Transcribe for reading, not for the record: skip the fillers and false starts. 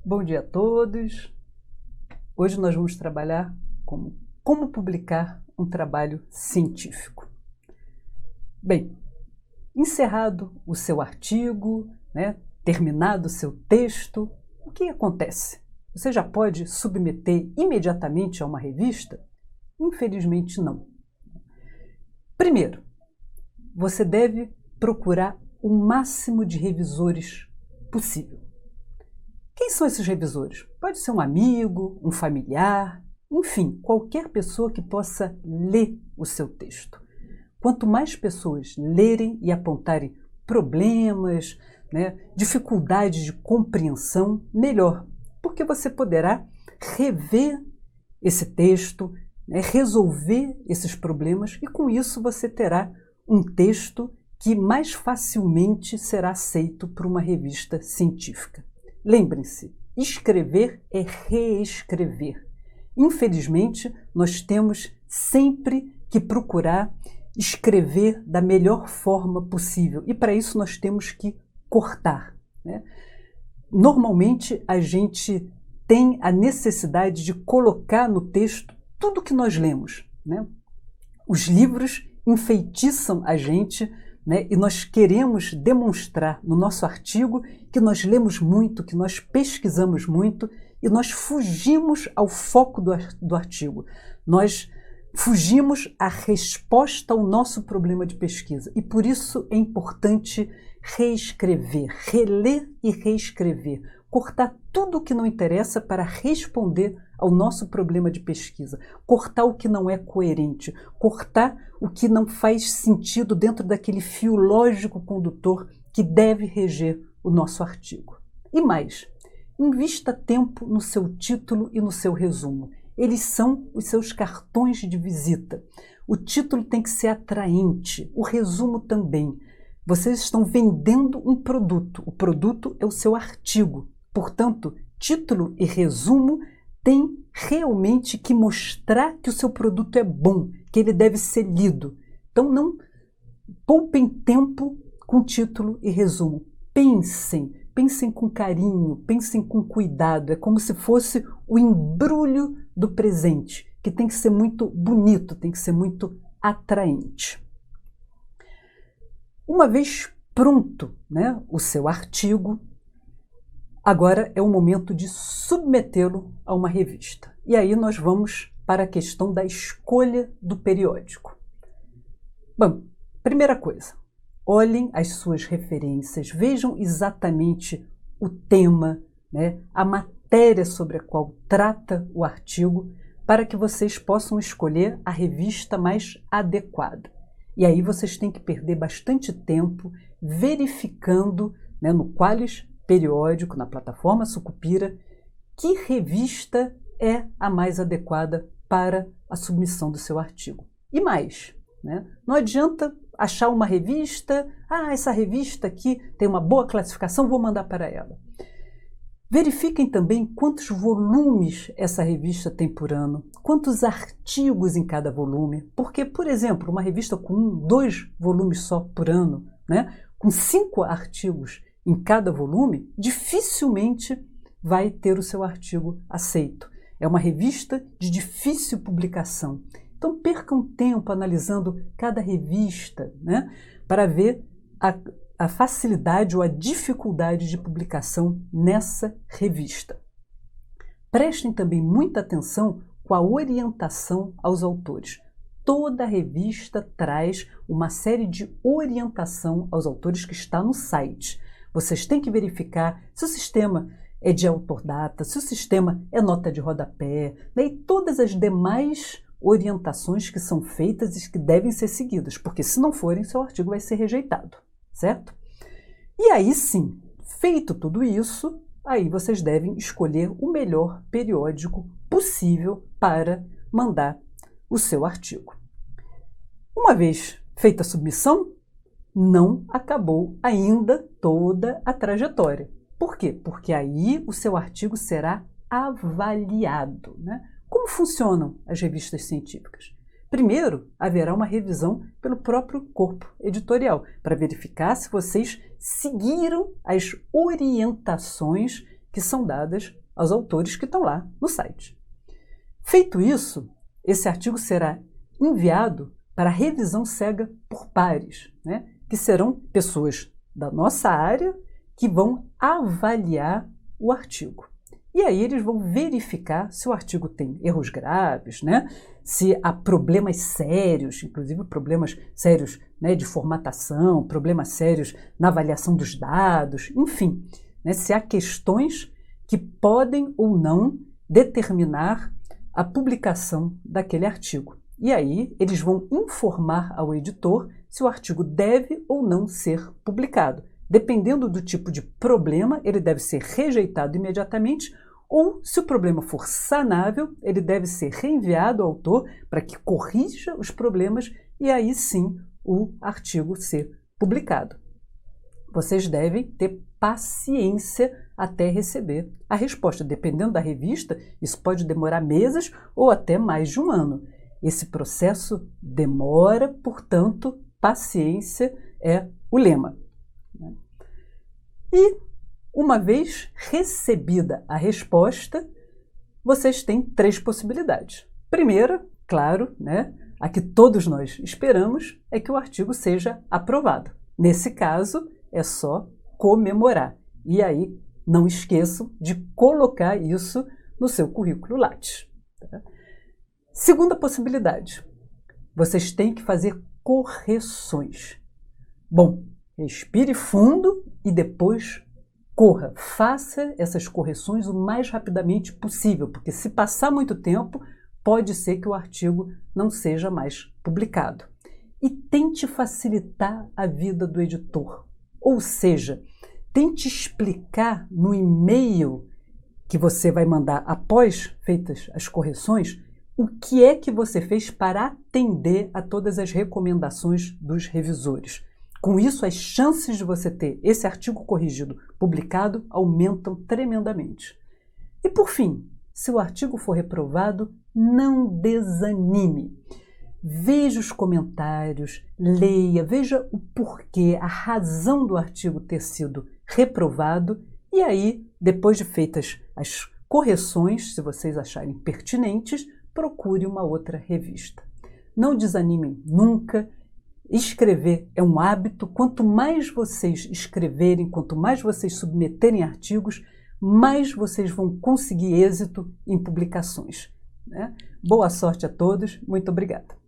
Bom dia a todos. Hoje nós vamos trabalhar como publicar um trabalho científico. Bem, encerrado o seu artigo, terminado o seu texto, o que acontece? Você já pode submeter imediatamente a uma revista? Infelizmente não. Primeiro, você deve procurar o máximo de revisores possível. Quem são esses revisores? Pode ser um amigo, um familiar, enfim, qualquer pessoa que possa ler o seu texto. Quanto mais pessoas lerem e apontarem problemas, dificuldades de compreensão, melhor, porque você poderá rever esse texto, resolver esses problemas e com isso você terá um texto que mais facilmente será aceito por uma revista científica. Lembrem-se, escrever é reescrever. Infelizmente, nós temos sempre que procurar escrever da melhor forma possível e para isso nós temos que cortar. Normalmente, a gente tem a necessidade de colocar no texto tudo que nós lemos. Os livros enfeitiçam a gente, e nós queremos demonstrar no nosso artigo que nós lemos muito, que nós pesquisamos muito e nós fugimos ao foco do artigo. Nós fugimos à resposta ao nosso problema de pesquisa e por isso é importante reescrever, reler e reescrever, cortar tudo o que não interessa para responder ao nosso problema de pesquisa, cortar o que não é coerente, cortar o que não faz sentido dentro daquele fio lógico condutor que deve reger o nosso artigo. E mais, invista tempo no seu título e no seu resumo. Eles são os seus cartões de visita. O título tem que ser atraente, o resumo também. Vocês estão vendendo um produto, o produto é o seu artigo. Portanto, título e resumo tem realmente que mostrar que o seu produto é bom, que ele deve ser lido. Então não poupem tempo com título e resumo. Pensem com carinho, pensem com cuidado. É como se fosse o embrulho do presente, que tem que ser muito bonito, tem que ser muito atraente. Uma vez pronto, o seu artigo, agora é o momento de submetê-lo a uma revista. E aí nós vamos para a questão da escolha do periódico. Bom, primeira coisa, olhem as suas referências, vejam exatamente o tema, a matéria sobre a qual trata o artigo, para que vocês possam escolher a revista mais adequada. E aí vocês têm que perder bastante tempo verificando, no Qualis Periódico, na plataforma Sucupira, que revista é a mais adequada para a submissão do seu artigo. E mais, não adianta achar uma revista, essa revista aqui tem uma boa classificação, vou mandar para ela. Verifiquem também quantos volumes essa revista tem por ano, quantos artigos em cada volume, porque, por exemplo, uma revista com 2 volumes só por ano, com 5 artigos em cada volume, dificilmente vai ter o seu artigo aceito. É uma revista de difícil publicação. Então percam tempo analisando cada revista, para ver a facilidade ou a dificuldade de publicação nessa revista. Prestem também muita atenção com a orientação aos autores. Toda revista traz uma série de orientação aos autores que está no site. Vocês têm que verificar se o sistema é de autodata, se o sistema é nota de rodapé, e todas as demais orientações que são feitas e que devem ser seguidas, porque se não forem, seu artigo vai ser rejeitado, certo? E aí sim, feito tudo isso, aí vocês devem escolher o melhor periódico possível para mandar o seu artigo. Uma vez feita a submissão, não acabou ainda toda a trajetória. Por quê? Porque aí o seu artigo será avaliado. Como funcionam as revistas científicas? Primeiro, haverá uma revisão pelo próprio corpo editorial, para verificar se vocês seguiram as orientações que são dadas aos autores que estão lá no site. Feito isso, esse artigo será enviado para revisão cega por pares, né? Que serão pessoas da nossa área que vão avaliar o artigo. E aí eles vão verificar se o artigo tem erros graves, né? Se há problemas sérios, inclusive problemas sérios, né, de formatação, problemas sérios na avaliação dos dados, enfim, né, se há questões que podem ou não determinar a publicação daquele artigo. E aí eles vão informar ao editor se o artigo deve ou não ser publicado. Dependendo do tipo de problema, ele deve ser rejeitado imediatamente, ou, se o problema for sanável, ele deve ser reenviado ao autor para que corrija os problemas e aí sim o artigo ser publicado. Vocês devem ter paciência até receber a resposta. Dependendo da revista, isso pode demorar meses ou até mais de um ano. Esse processo demora, portanto, paciência é o lema. E, uma vez recebida a resposta, vocês têm 3 possibilidades. Primeira, claro, né, a que todos nós esperamos, é que o artigo seja aprovado. Nesse caso, é só comemorar. E aí, não esqueçam de colocar isso no seu currículo Lattes. Tá? Segunda possibilidade, vocês têm que fazer correções. Bom, respire fundo e depois corra. Faça essas correções o mais rapidamente possível, porque se passar muito tempo, pode ser que o artigo não seja mais publicado. E tente facilitar a vida do editor. Ou seja, tente explicar no e-mail que você vai mandar após feitas as correções o que é que você fez para atender a todas as recomendações dos revisores. Com isso, as chances de você ter esse artigo corrigido publicado aumentam tremendamente. E por fim, se o artigo for reprovado, não desanime. Veja os comentários, leia, veja o porquê, a razão do artigo ter sido reprovado e aí, depois de feitas as correções, se vocês acharem pertinentes, procure uma outra revista. Não desanimem nunca. Escrever é um hábito. Quanto mais vocês escreverem, quanto mais vocês submeterem artigos, mais vocês vão conseguir êxito em publicações, né? Boa sorte a todos. Muito obrigada.